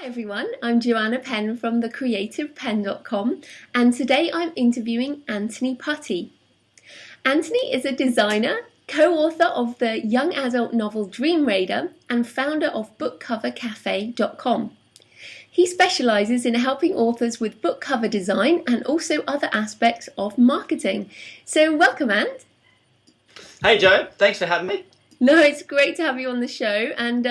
Everyone, I'm Joanna Penn from thecreativepenn.com, and today I'm interviewing Anthony Puttee. Anthony is a designer, co-author of the young adult novel Dream Raider, and founder of bookcovercafe.com. He specialises in helping authors with book cover design and also other aspects of marketing. So welcome, Ant. Hey Joe, thanks for having me. No, it's great to have you on the show. And,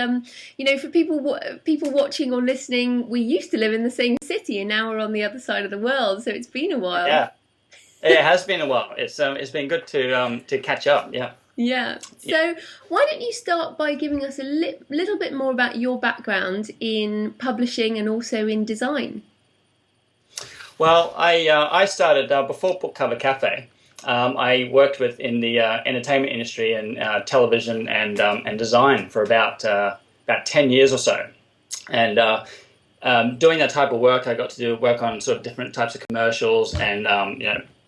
for people watching or listening, we used to live in the same city and now we're on the other side of the world. So it's been a while. Yeah, it has been a while. It's been good to catch up. Yeah. Yeah. So why don't you start by giving us a little bit more about your background in publishing and also in design? Well, I started before Book Cover Cafe. I worked in the entertainment industry and television and design for about 10 years or so. And doing that type of work, I got to work on sort of different types of commercials and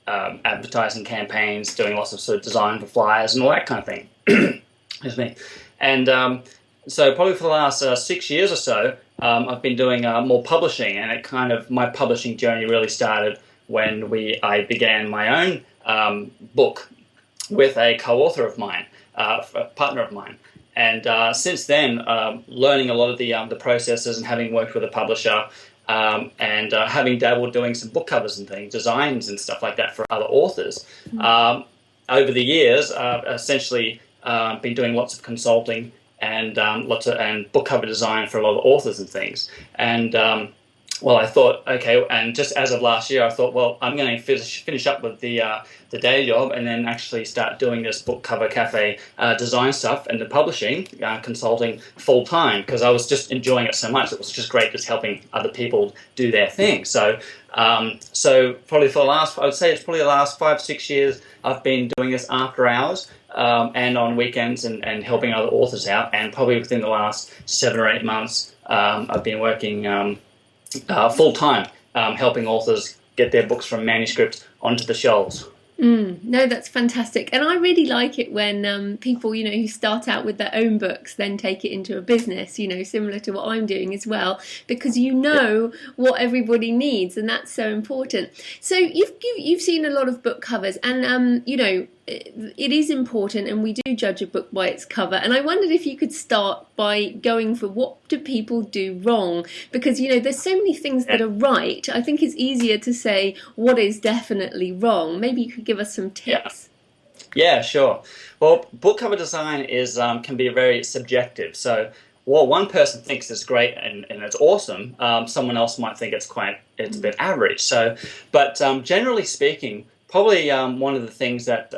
advertising campaigns, doing lots of sort of design for flyers and all that kind of thing. Excuse me. And so probably for the last 6 years or so, I've been doing more publishing, and my publishing journey really started when I began my own book with a co-author of mine, a partner of mine, and since then, learning a lot of the processes and having worked with a publisher, and having dabbled doing some book covers and things, designs and stuff like that for other authors. Over the years, essentially been doing lots of consulting and book cover design for a lot of authors and things. And well, I thought, okay, and just as of last year, I thought, well, I'm going to finish up with the day job and then actually start doing this book cover cafe design stuff and the publishing, consulting full time, because I was just enjoying it so much. It was just great just helping other people do their thing. So probably for I would say it's probably the last 5-6 years I've been doing this after hours and on weekends and helping other authors out. And probably within the last 7 or 8 months, I've been working full-time, helping authors get their books from manuscript onto the shelves. No, that's fantastic. And I really like it when people, who start out with their own books then take it into a business, similar to what I'm doing as well, because what everybody needs, and that's so important. So you've seen a lot of book covers, and it is important, and we do judge a book by its cover. And I wondered if you could start by going for what do people do wrong? Because, there's so many things that are right. I think it's easier to say what is definitely wrong. Maybe you could give us some tips. Yeah, sure. Well, book cover design can be very subjective. So what one person thinks is great and it's awesome, someone else might think it's a bit average. So, but generally speaking, probably one of the things that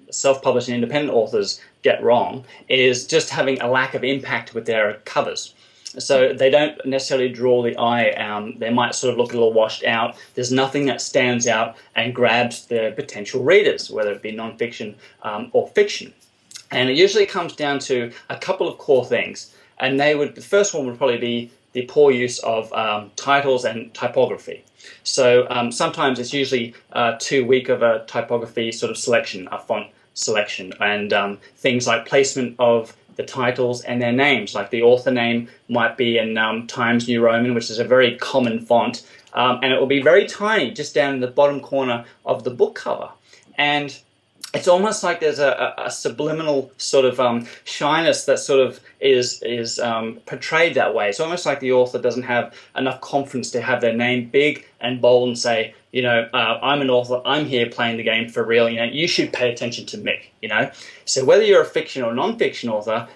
self-published and independent authors get wrong is just having a lack of impact with their covers. So they don't necessarily draw the eye. They might sort of look a little washed out. There's nothing that stands out and grabs their potential readers, whether it be nonfiction or fiction. And it usually comes down to a couple of core things. And the first one would probably be the poor use of titles and typography. So sometimes it's usually too weak of a typography sort of selection, a font selection, and things like placement of the titles and their names. Like the author name might be in Times New Roman, which is a very common font, and it will be very tiny, just down in the bottom corner of the book cover. And it's almost like there's a subliminal sort of shyness that sort of is portrayed that way. It's almost like the author doesn't have enough confidence to have their name big and bold and say, I'm an author, I'm here playing the game for real, you should pay attention to me, So whether you're a fiction or non-fiction author,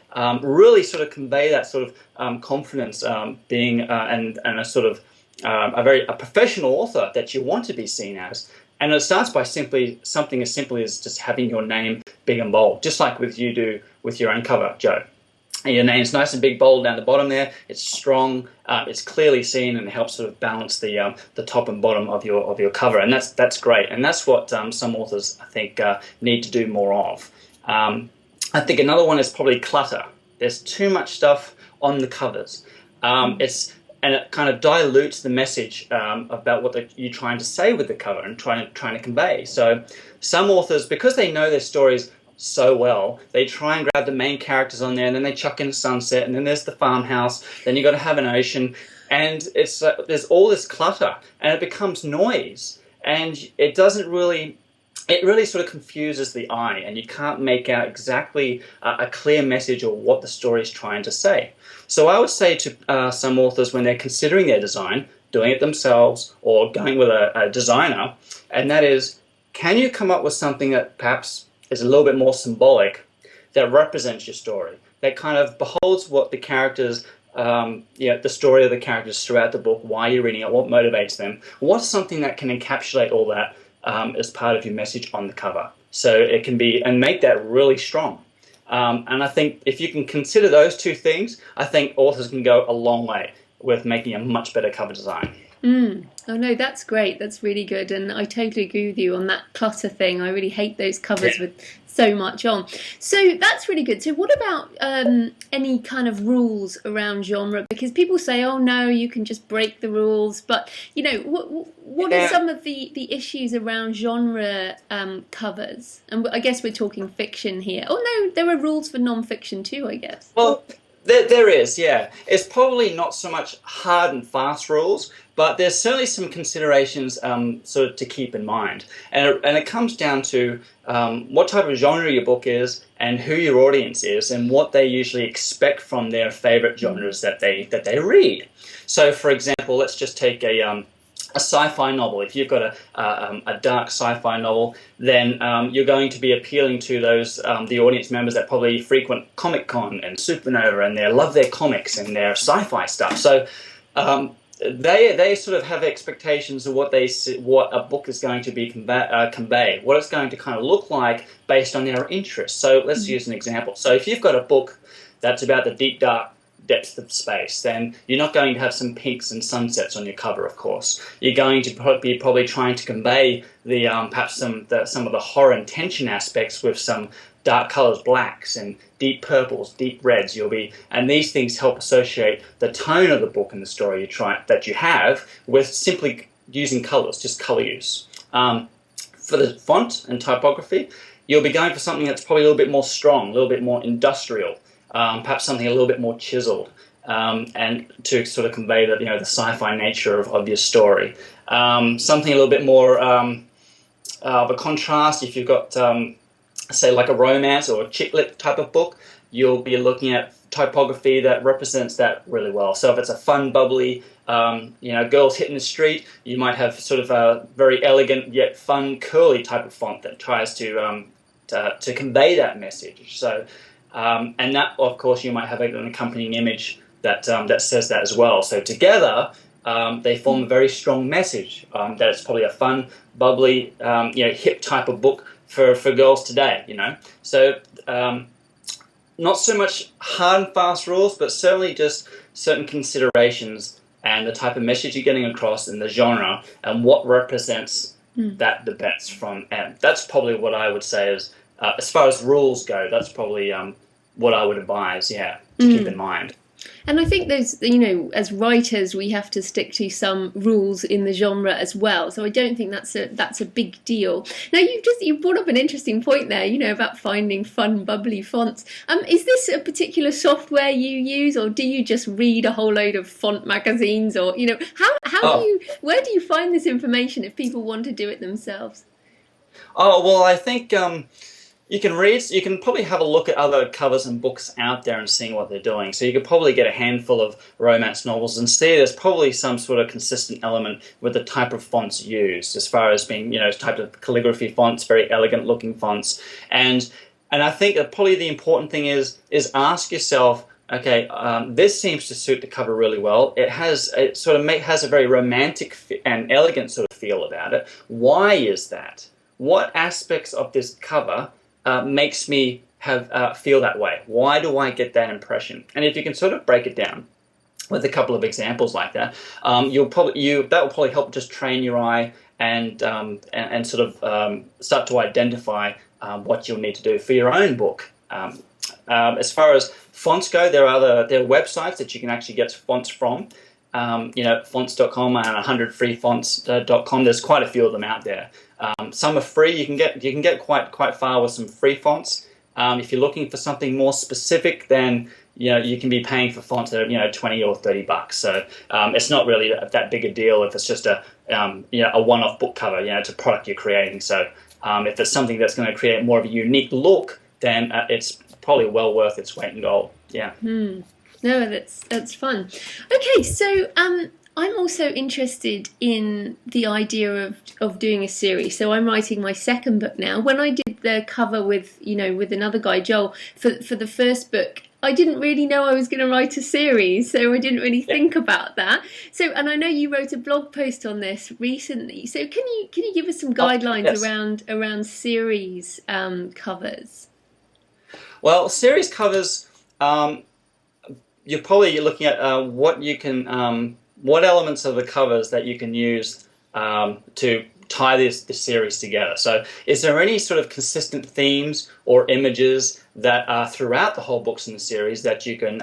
really sort of convey that sort of confidence, being and a sort of a professional author that you want to be seen as. And it starts by something as simple as just having your name big and bold, just like you do with your own cover, Joe. And your name's nice and big, bold down the bottom there. It's strong, it's clearly seen, and it helps sort of balance the top and bottom of your cover. And that's great. And that's what some authors, I think, need to do more of. I think another one is probably clutter. There's too much stuff on the covers. And it kind of dilutes the message about what you're trying to say with the cover and trying to convey. So some authors, because they know their stories so well, they try and grab the main characters on there, and then they chuck in a sunset, and then there's the farmhouse, then you've got to have an ocean, and it's there's all this clutter, and it becomes noise, and it really sort of confuses the eye, and you can't make out exactly a clear message or what the story is trying to say. So I would say to some authors, when they're considering their design, doing it themselves or going with a designer, and that is, can you come up with something that perhaps is a little bit more symbolic, that represents your story, that kind of beholds what the characters, the story of the characters throughout the book, why you're reading it, what motivates them. What's something that can encapsulate all that as part of your message on the cover? So it can be, and make that really strong. And I think if you can consider those two things, I think authors can go a long way with making a much better cover design. Oh no, that's great. That's really good. And I totally agree with you on that clutter thing. I really hate those covers with so much on. So that's really good. So what about any kind of rules around genre? Because people say, oh no, you can just break the rules. But, you know, what are some of the issues around genre covers? And I guess we're talking fiction here. Oh no, there are rules for non-fiction too, I guess. Well, there is, yeah. It's probably not so much hard and fast rules, but there's certainly some considerations sort of to keep in mind. And it comes down to what type of genre your book is, and who your audience is, and what they usually expect from their favorite genres that they read. So, for example, let's just take a sci-fi novel. If you've got a dark sci-fi novel, then you're going to be appealing to those the audience members that probably frequent Comic-Con and Supernova, and they love their comics and their sci-fi stuff. So they sort of have expectations of what a book is going to be convey, what it's going to kind of look like based on their interests. So let's use an example. So if you've got a book that's about the deep, dark depth of space, then you're not going to have some peaks and sunsets on your cover, of course. You're going to be probably trying to convey the perhaps some of the horror and tension aspects with some dark colors, blacks and deep purples, deep reds. And these things help associate the tone of the book and the story that you have with simply using colors, just color use. For the font and typography, you'll be going for something that's probably a little bit more strong, a little bit more industrial. Perhaps something a little bit more chiseled, and to sort of convey the sci-fi nature of your story. Something a little bit more of a contrast. If you've got say like a romance or a chick lit type of book, you'll be looking at typography that represents that really well. So if it's a fun, bubbly, girls hitting the street, you might have sort of a very elegant yet fun, curly type of font that tries to convey that message. So. And that, of course, you might have an accompanying image that says that as well. So together, they form a very strong message that it's probably a fun, bubbly, hip type of book for girls today. So not so much hard and fast rules, but certainly just certain considerations and the type of message you're getting across in the genre and what represents that the best from. And that's probably what I would say is. As far as rules go, that's probably what I would advise, to keep in mind. And I think there's, as writers, we have to stick to some rules in the genre as well. So I don't think that's a big deal. Now you brought up an interesting point there, about finding fun, bubbly fonts. Is this a particular software you use, or do you just read a whole load of font magazines, or where do you find this information if people want to do it themselves? Oh well, I think. You can probably have a look at other covers and books out there and seeing what they're doing. So you could probably get a handful of romance novels and see there's probably some sort of consistent element with the type of fonts used, as far as being, type of calligraphy fonts, very elegant looking fonts. And I think that probably the important thing is ask yourself, okay, this seems to suit the cover really well. It has a very romantic and elegant sort of feel about it. Why is that? What aspects of this cover makes me feel that way? Why do I get that impression? And if you can sort of break it down with a couple of examples like that, that will probably help just train your eye and sort of start to identify what you'll need to do for your own book. As far as fonts go, there are websites that you can actually get fonts from. Fonts.com and 100freefonts.com. There's quite a few of them out there. Some are free. You can get quite far with some free fonts. If you're looking for something more specific, then you can be paying for fonts that are, 20 or $30. So it's not really that big a deal if it's just a one-off book cover. It's a product you're creating. So if it's something that's going to create more of a unique look, then it's probably well worth its weight in gold. Yeah. No, that's fun. Okay, so I'm also interested in the idea of doing a series. So I'm writing my second book now. When I did the cover with another guy, Joel, for the first book, I didn't really know I was going to write a series, so I didn't really think about that. So, and I know you wrote a blog post on this recently. So can you give us some guidelines around series covers? Well, series covers, you're probably looking at what elements of the covers that you can use to tie this series together. So is there any sort of consistent themes or images that are throughout the whole books in the series that you can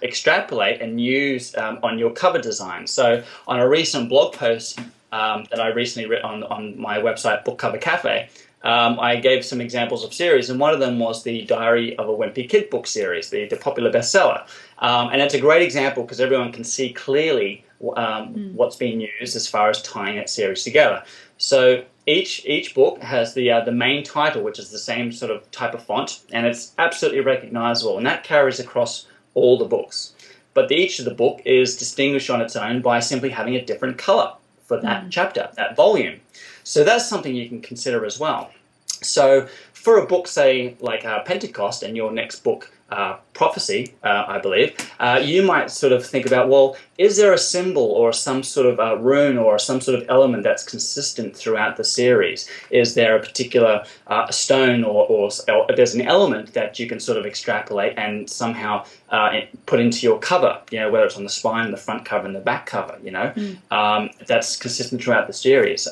extrapolate and use on your cover design? So on a recent blog post that I recently wrote on my website, Book Cover Cafe, I gave some examples of series, and one of them was the Diary of a Wimpy Kid book series, the popular bestseller. And it's a great example because everyone can see clearly what's being used as far as tying that series together. So each book has the main title, which is the same sort of type of font, and it's absolutely recognizable, and that carries across all the books. But each of the book is distinguished on its own by simply having a different color for that chapter, that volume. So that's something you can consider as well. So for a book, say, like Pentecost, and your next book, Prophecy, I believe, you might sort of think about, well, is there a symbol or some sort of rune or some sort of element that's consistent throughout the series? Is there a particular stone or there's an element that you can sort of extrapolate and somehow put into your cover, whether it's on the spine, the front cover, and the back cover, that's consistent throughout the series.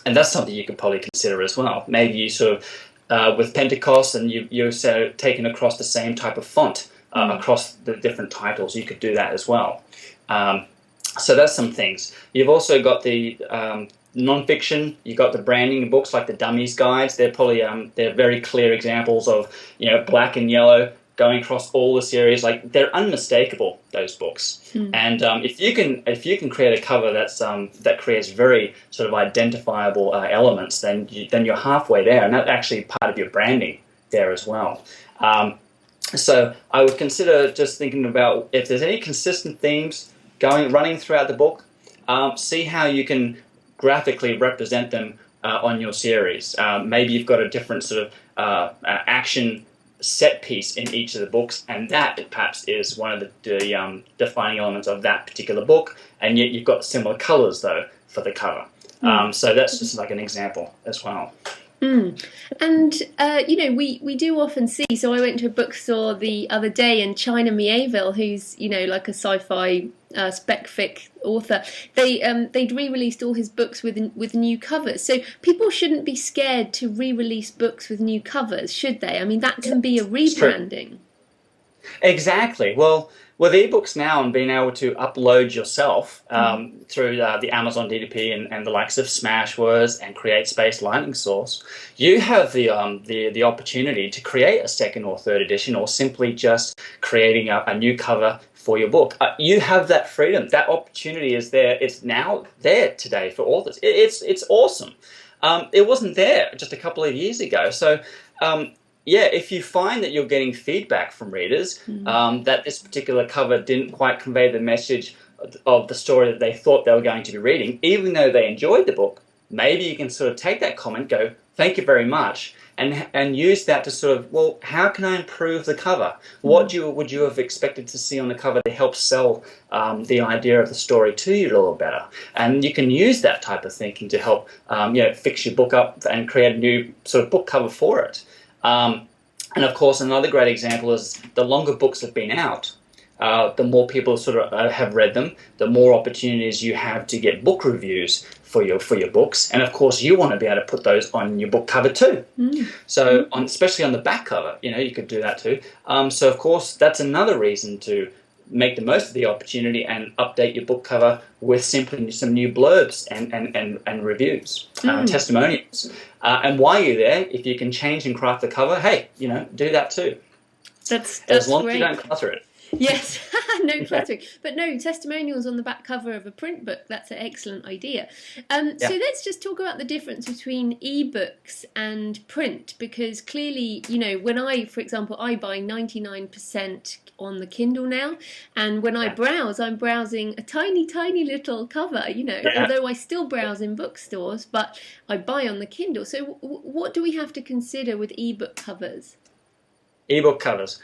And that's something you could probably consider as well. Maybe you sort of, with Pentecost, and you're taking across the same type of font across the different titles, you could do that as well. So that's some things. You've also got the non-fiction. You've got the branding books like the Dummies Guides. They're probably they're very clear examples of black and yellow going across all the series. Like, they're unmistakable, those books. And if you can create a cover that creates very sort of identifiable elements, then you're halfway there, and that's actually part of your branding there as well. So I would consider just thinking about if there's any consistent themes running throughout the book. See how you can graphically represent them on your series. Maybe you've got a different sort of action set piece in each of the books, and that perhaps is one of the defining elements of that particular book, and yet you've got similar colors though for the cover. So that's just like an example as well. And we do often see, so I went to a bookstore the other day, and China Mieville, who's like a sci-fi spec fic author, they'd re-released all his books with new covers. So people shouldn't be scared to re-release books with new covers, should they? I mean, that can be a rebranding. Exactly. Well, with ebooks now and being able to upload yourself through the Amazon DDP and the likes of Smashwords and CreateSpace Lightning Source, you have the opportunity to create a second or third edition, or simply just creating a new cover for your book. You have that freedom. That opportunity is there. It's now there today for authors. It's awesome. It wasn't there just a couple of years ago. So if you find that you're getting feedback from readers that this particular cover didn't quite convey the message of the story that they thought they were going to be reading, even though they enjoyed the book, maybe you can sort of take that comment, go, thank you very much, and use that to sort of, well, how can I improve the cover? What would you have expected to see on the cover to help sell the idea of the story to you a little better? And you can use that type of thinking to help fix your book up and create a new sort of book cover for it. And of course, another great example is the longer books have been out, the more people sort of have read them, the more opportunities you have to get book reviews for your books. And of course, you want to be able to put those on your book cover too. So especially on the back cover, you could do that too. So of course, that's another reason to make the most of the opportunity and update your book cover with simply some new blurbs and reviews, testimonials. And while you're there, if you can change and craft the cover, hey, do that too. That's as long great. as you don't clutter it. Yes, no cluttering. But no, testimonials on the back cover of a print book, that's an excellent idea. So let's just talk about the difference between ebooks and print, because clearly, you know, when for example, I buy 99% on the Kindle now, and when I browse, I'm browsing a tiny, tiny little cover, you know, although I still browse in bookstores, but I buy on the Kindle. So what do we have to consider with ebook covers? Ebook covers.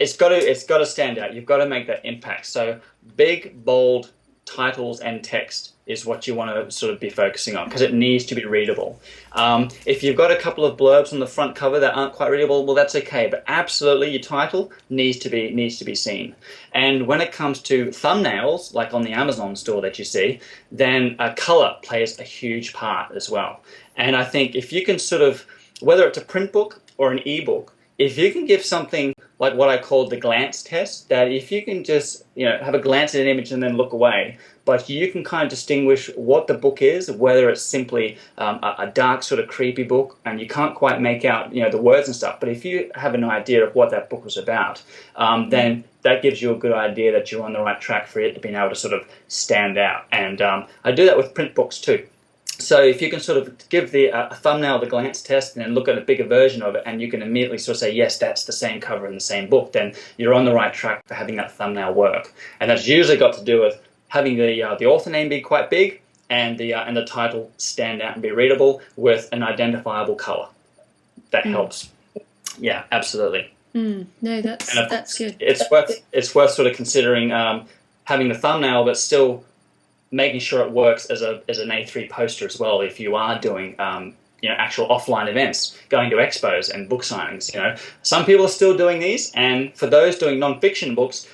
It's got to stand out. You've got to make that impact. So big, bold titles and text is what you want to sort of be focusing on, because it needs to be readable. If you've got a couple of blurbs on the front cover that aren't quite readable, well, that's okay. But absolutely, your title needs to be seen. And when it comes to thumbnails, like on the Amazon store that you see, then color plays a huge part as well. And I think if you can sort of, whether it's a print book or an ebook, if you can give something like what I called the glance test, that if you can just, you know, have a glance at an image and then look away, but you can kind of distinguish what the book is, whether it's simply a dark sort of creepy book and you can't quite make out, you know, the words and stuff, but if you have an idea of what that book was about, then that gives you a good idea that you're on the right track for it to being able to sort of stand out. And I do that with print books too. So if you can sort of give the thumbnail the glance test and then look at a bigger version of it, and you can immediately sort of say, yes, that's the same cover in the same book, then you're on the right track for having that thumbnail work. And that's usually got to do with having the author name be quite big and the title stand out and be readable with an identifiable color. That helps. Yeah, absolutely. No, that's good. It's worth sort of considering having the thumbnail, but still making sure it works as an A3 poster as well. If you are doing you know, actual offline events, going to expos and book signings, you know, some people are still doing these, and for those doing non-fiction books,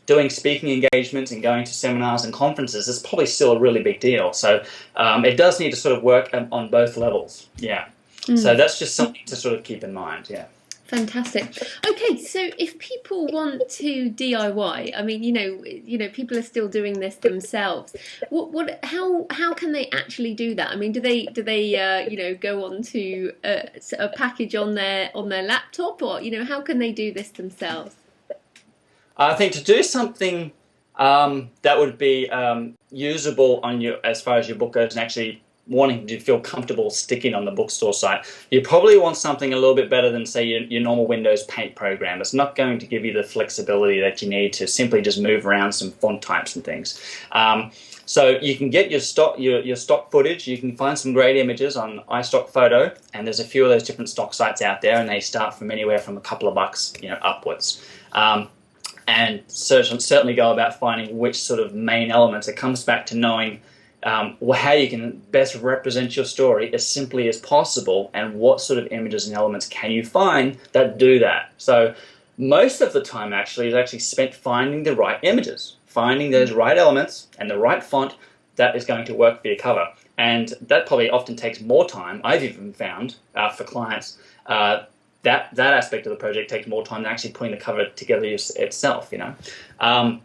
doing speaking engagements and going to seminars and conferences is probably still a really big deal. So it does need to sort of work on both levels. Yeah. So that's just something to sort of keep in mind. Yeah. Fantastic. Okay, so if people want to DIY, I mean, you know, people are still doing this themselves. How can they actually do that? I mean, do they you know, go onto a package on their laptop, or, you know, how can they do this themselves? I think to do something that would be usable on your, as far as your book goes, and actually wanting to feel comfortable sticking on the bookstore site, you probably want something a little bit better than, say, your normal Windows Paint program. It's not going to give you the flexibility that you need to simply just move around some font types and things. So you can get your stock footage. You can find some great images on iStock Photo, and there's a few of those different stock sites out there, and they start from anywhere from a couple of bucks, you know, upwards. And certainly go about finding which sort of main elements. It comes back to knowing how you can best represent your story as simply as possible, and what sort of images and elements can you find that do that. So most of the time actually is actually spent finding the right images, finding those right elements and the right font that is going to work for your cover. And that probably often takes more time. I've even found for clients that aspect of the project takes more time than actually putting the cover together itself, you know.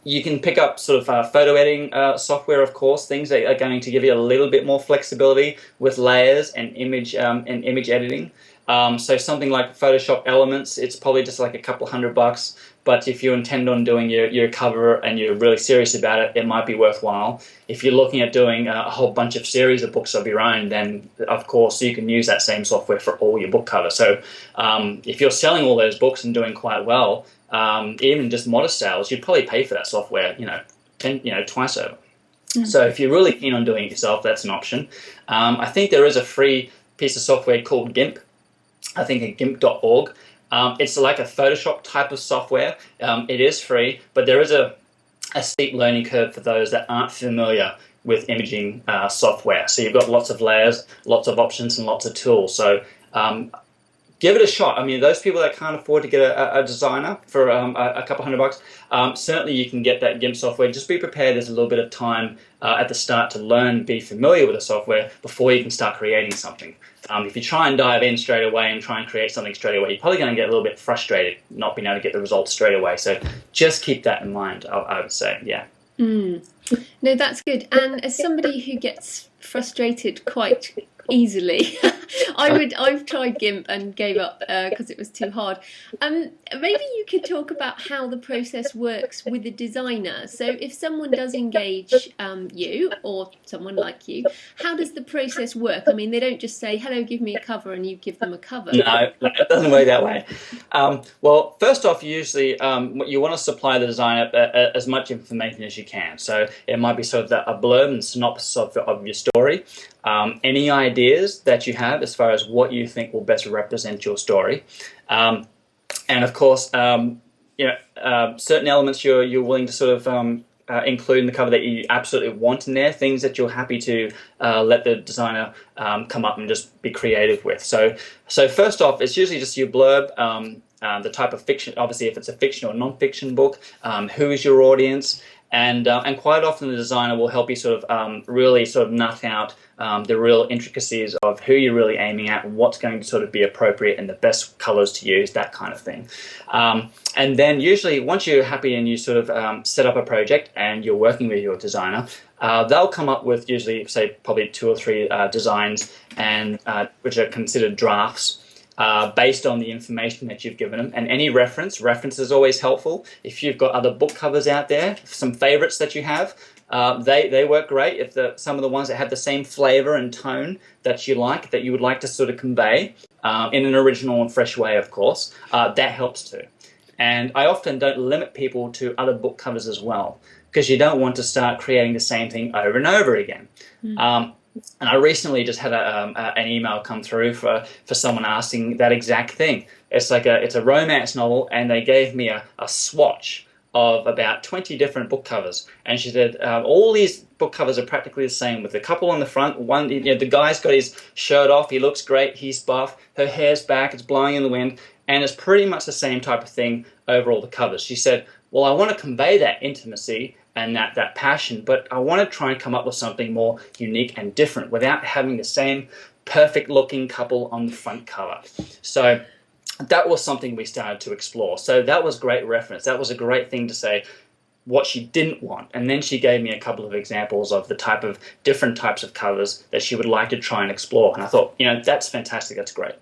You can pick up sort of photo editing software, of course, things that are going to give you a little bit more flexibility with layers and image editing. So something like Photoshop Elements, it's probably just like a couple $100, but if you intend on doing your cover and you're really serious about it, it might be worthwhile. If you're looking at doing a whole bunch of series of books of your own, then of course you can use that same software for all your book covers. So if you're selling all those books and doing quite well, even just modest sales, you'd probably pay for that software, twice over. So if you're really keen on doing it yourself, that's an option. I think there is a free piece of software called GIMP. I think at gimp.org. It's like a Photoshop type of software. It is free, but there is a steep learning curve for those that aren't familiar with imaging software. So you've got lots of layers, lots of options, and lots of tools. So give it a shot. I mean, those people that can't afford to get a designer for a couple $100, certainly you can get that GIMP software. Just be prepared. There's a little bit of time at the start to learn, be familiar with the software before you can start creating something. If you try and dive in straight away and try and create something straight away, you're probably going to get a little bit frustrated not being able to get the results straight away. So just keep that in mind, I would say, yeah. No, that's good. And as somebody who gets frustrated quite easily. I've tried GIMP and gave up because it was too hard. Maybe you could talk about how the process works with the designer. So if someone does engage you or someone like you, how does the process work? I mean, they don't just say, hello, give me a cover, and you give them a cover. No, it doesn't work that way. Well, first off, usually you want to supply the designer as much information as you can. So it might be sort of a blurb and synopsis of your story. Any ideas that you have as far as what you think will best represent your story. And of course, certain elements you're willing to sort of include in the cover that you absolutely want in there, things that you're happy to let the designer come up and just be creative with. So first off, it's usually just your blurb, the type of fiction, obviously if it's a fiction or non-fiction book, who is your audience, and quite often the designer will help you sort of really sort of nut out the real intricacies of who you're really aiming at and what's going to sort of be appropriate and the best colors to use, that kind of thing. And then usually once you're happy and you sort of set up a project and you're working with your designer, they'll come up with usually, say, probably 2 or 3 designs and which are considered drafts. Based on the information that you've given them, and any reference is always helpful. If you've got other book covers out there, some favorites that you have, they work great. If some of the ones that have the same flavor and tone that you would like to sort of convey in an original and fresh way, of course, that helps too. And I often don't limit people to other book covers as well, because you don't want to start creating the same thing over and over again. And I recently just had an email come through for someone asking that exact thing. It's a romance novel, and they gave me a swatch of about 20 different book covers. And she said, all these book covers are practically the same, with the couple on the front. The guy's got his shirt off, he looks great, he's buff, her hair's back, it's blowing in the wind, and it's pretty much the same type of thing over all the covers. She said, well, I want to convey that intimacy and that passion, but I want to try and come up with something more unique and different without having the same perfect looking couple on the front cover. So that was something we started to explore. So that was great reference. That was a great thing to say what she didn't want. And then she gave me a couple of examples of the different types of covers that she would like to try and explore. And I thought, that's fantastic. That's great.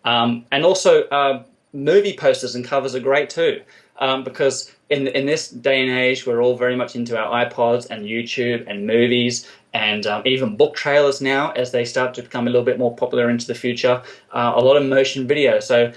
And also movie posters and covers are great too. Because in this day and age, we're all very much into our iPods and YouTube and movies and even book trailers now, as they start to become a little bit more popular into the future. A lot of motion video. So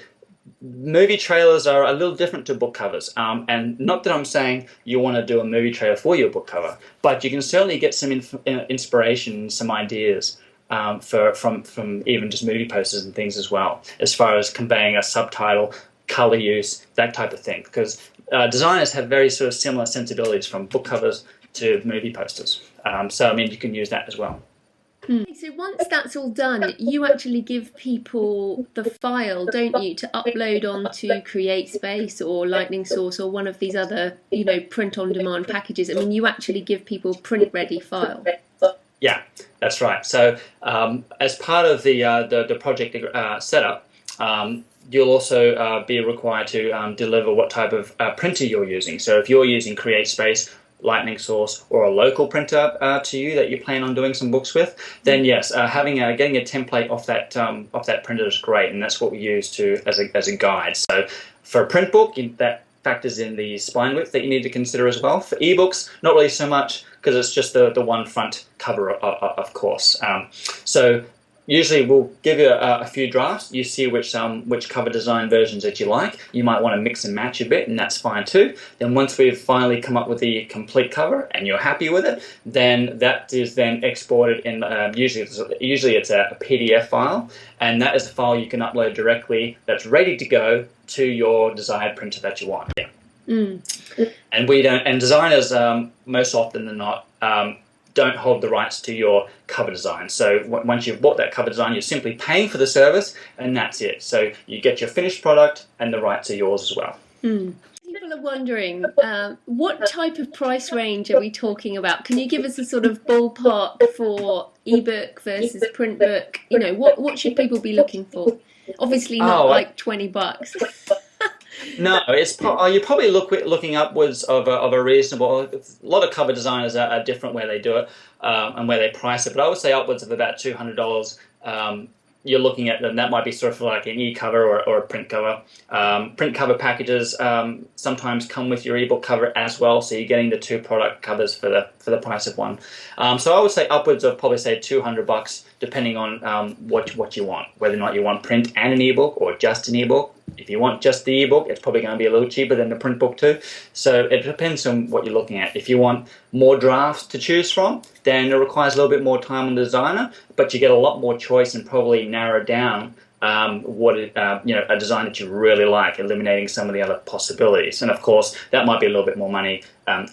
movie trailers are a little different to book covers. And not that I'm saying you want to do a movie trailer for your book cover, but you can certainly get some inspiration, some ideas from even just movie posters and things as well, as far as conveying a subtitle, color use, that type of thing, because designers have very sort of similar sensibilities from book covers to movie posters. So, I mean, you can use that as well. So once that's all done, you actually give people the file, don't you, to upload onto CreateSpace or Lightning Source or one of these other, print-on-demand packages. I mean, you actually give people print-ready file. Yeah, that's right. So as part of the project setup, you'll also be required to deliver what type of printer you're using. So if you're using CreateSpace, Lightning Source, or a local printer to you that you plan on doing some books with, then yes, getting a template off that printer is great, and that's what we use as a guide. So for a print book, that factors in the spine width that you need to consider as well. For ebooks, not really so much, because it's just the one front cover, of course. So usually we'll give you a few drafts. You see which cover design versions that you like. You might want to mix and match a bit, and that's fine too. Then once we've finally come up with the complete cover and you're happy with it, then that is then exported in usually it's a PDF file, and that is a file you can upload directly that's ready to go to your desired printer that you want. Yeah. And designers most often than not don't hold the rights to your cover design. So once you've bought that cover design, you're simply paying for the service, and that's it. So you get your finished product, and the rights are yours as well. People are wondering, what type of price range are we talking about? Can you give us a sort of ballpark for ebook versus print book? What should people be looking for? Obviously not like $20. No, you're probably looking upwards of a reasonable. A lot of cover designers are different where they do it and where they price it, but I would say upwards of about $200 you're looking at, and that might be sort of like an e-cover or a print cover. Print cover packages sometimes come with your ebook cover as well, so you're getting the 2 product covers for the price of one. So I would say upwards of probably say $200, depending on what you want, whether or not you want print and an ebook or just an ebook. If you want just the ebook, it's probably going to be a little cheaper than the print book too. So it depends on what you're looking at. If you want more drafts to choose from, then it requires a little bit more time on the designer, but you get a lot more choice and probably narrow down a design that you really like, eliminating some of the other possibilities. And of course, that might be a little bit more money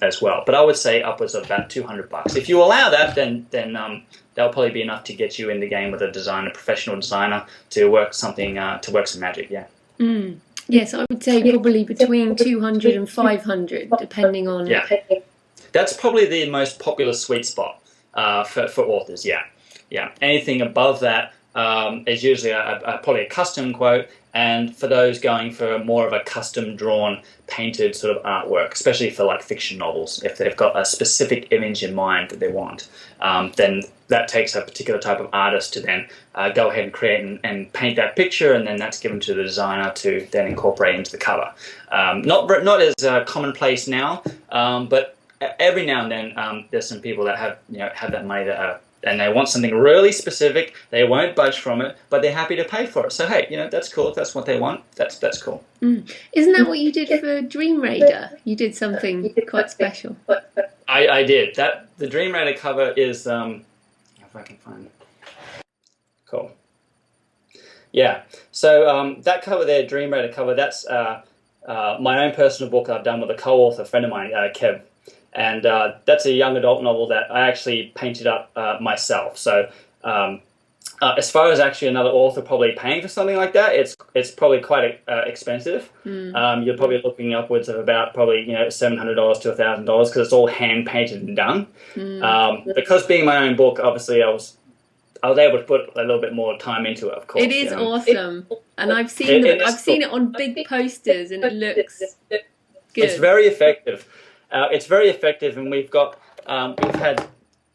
as well. But I would say upwards of about $200. If you allow that, then that'll probably be enough to get you in the game with a designer, professional designer, to work some magic. Yeah. Yes, I would say probably between 200 and 500, depending on. Yeah, that's probably the most popular sweet spot for authors. Yeah. Anything above that is usually probably a custom quote, and for those going for more of a custom drawn, painted sort of artwork, especially for like fiction novels, if they've got a specific image in mind that they want, then that takes a particular type of artist to then go ahead and create and paint that picture, and then that's given to the designer to then incorporate into the cover. Not as commonplace now, but every now and then there's some people that have that money and they want something really specific. They won't budge from it, but they're happy to pay for it. So hey, that's cool. If that's what they want, that's cool. Isn't that what you did for Dream Raider? You did something quite special. I did that. The Dream Raider cover is if I can find it. Cool. Yeah. So that cover there, Dream Raider cover, that's my own personal book I've done with a co-author friend of mine, Kev. And that's a young adult novel that I actually painted up myself. So as far as actually another author probably paying for something like that, it's probably quite expensive. You're probably looking upwards of about probably $700 to $1,000 because it's all hand painted and done. Because being my own book, obviously I was able to put a little bit more time into it. Of course, it is awesome, and I've seen it on big posters, and it looks good. It's very effective. And we've had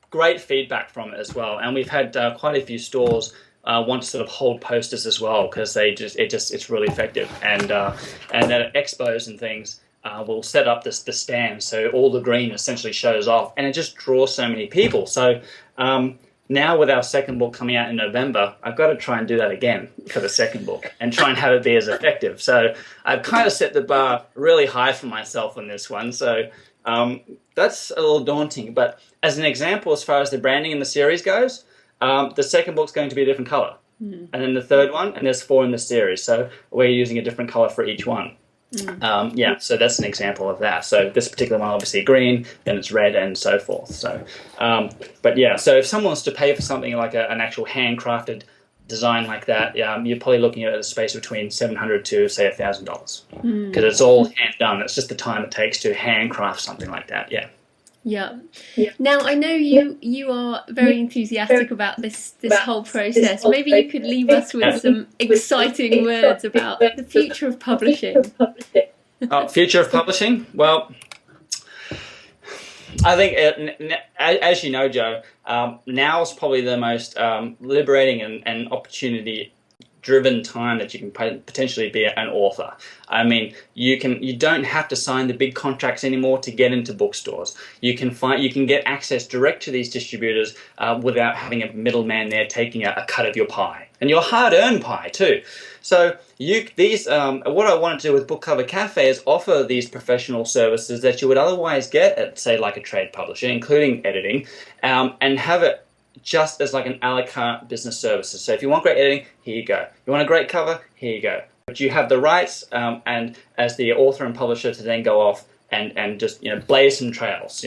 great feedback from it as well, and we've had quite a few stores want to sort of hold posters as well because it's really effective. And at expos and things, we'll set up the stand so all the green essentially shows off, and it just draws so many people. So now with our second book coming out in November, I've got to try and do that again for the second book and try and have it be as effective. So I've kind of set the bar really high for myself on this one. So that's a little daunting. But as an example, as far as the branding in the series goes, the second book's going to be a different color. And then the third one, and there's 4 in the series. So we're using a different color for each one. So that's an example of that. So this particular one, obviously green, then it's red, and so forth. So, but yeah, so if someone wants to pay for something like an actual handcrafted design like that, you're probably looking at a space between $700 to say $1,000 because it's all hand done. It's just the time it takes to handcraft something like that. Yeah. Now I know you are very enthusiastic about this whole process. Maybe you could leave us with some exciting words about the future of publishing. Future of publishing? Well, I think, as you know, Joe, now is probably the most liberating and opportunity-driven time that you can potentially be an author. I mean, you don't have to sign the big contracts anymore to get into bookstores. You can get access direct to these distributors without having a middleman there taking a cut of your pie, and your hard-earned pie too. So what I want to do with Book Cover Cafe is offer these professional services that you would otherwise get at, say, like a trade publisher, including editing, and have it just as like an a la carte business services. So if you want great editing, here you go. You want a great cover, here you go. But you have the rights, and as the author and publisher, to then go off and just blaze some trails.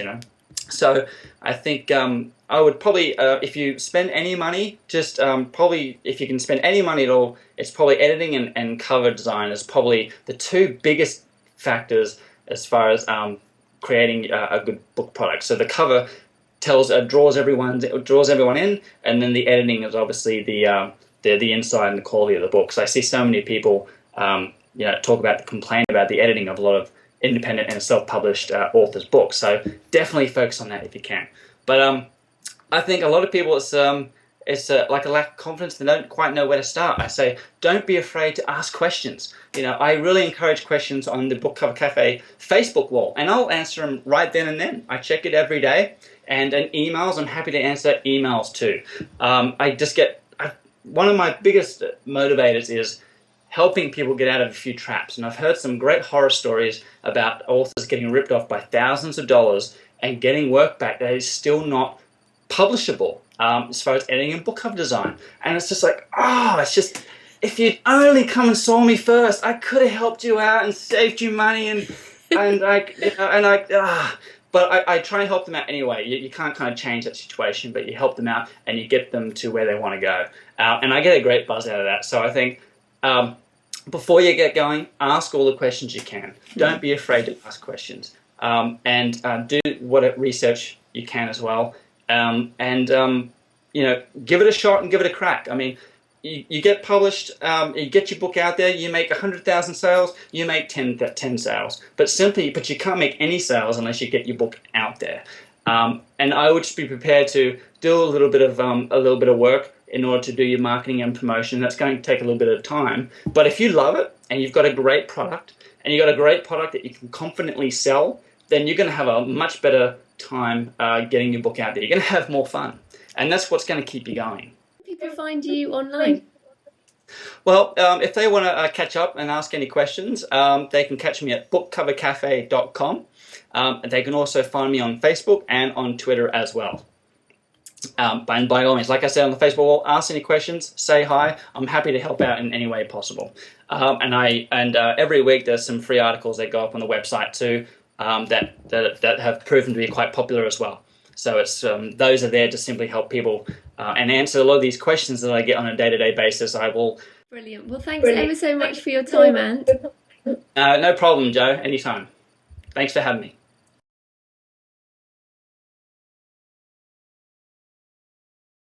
So I think I would probably, if you spend any money, just probably if you can spend any money at all, it's probably editing and cover design is probably the 2 biggest factors as far as creating a good book product. So the cover draws everyone in, and then the editing is obviously the inside and the quality of the book. So I see so many people complain about the editing of a lot of independent and self-published authors' books. So definitely focus on that if you can. But I think a lot of people, it's like a lack of confidence. They don't quite know where to start. I say, don't be afraid to ask questions. You know, I really encourage questions on the Book Cover Cafe Facebook wall, and I'll answer them right then and then. I check it every day, and in emails, I'm happy to answer emails too. One of my biggest motivators is helping people get out of a few traps, and I've heard some great horror stories about authors getting ripped off by thousands of dollars and getting work back that is still not publishable as far as editing and book cover design. And it's just like, it's just, if you'd only come and saw me first, I could have helped you out and saved you money but I try and help them out anyway. You can't kind of change that situation, but you help them out and you get them to where they want to go. And I get a great buzz out of that. So I think before you get going, ask all the questions you can. Don't be afraid to ask questions. Do what research you can as well. You know, give it a shot and give it a crack. I mean, you get published, you get your book out there, you make 100,000 sales, you make 10 sales. But you can't make any sales unless you get your book out there. And I would just be prepared to do a little bit of work in order to do your marketing and promotion. That's going to take a little bit of time. But if you love it and you've got a great product and you've got a great product that you can confidently sell, then you're going to have a much better time getting your book out there. You're going to have more fun. And that's what's going to keep you going. People find you online? Well, if they want to catch up and ask any questions, they can catch me at bookcovercafe.com. And they can also find me on Facebook and on Twitter as well. And by all means, like I said on the Facebook wall, ask any questions, say hi. I'm happy to help out in any way possible. Every week there's some free articles that go up on the website too that have proven to be quite popular as well. So it's those are there to simply help people and answer a lot of these questions that I get on a day-to-day basis. I will. Brilliant. Well, thanks ever so much for your time, Ant. No problem, Joe. Anytime. Thanks for having me.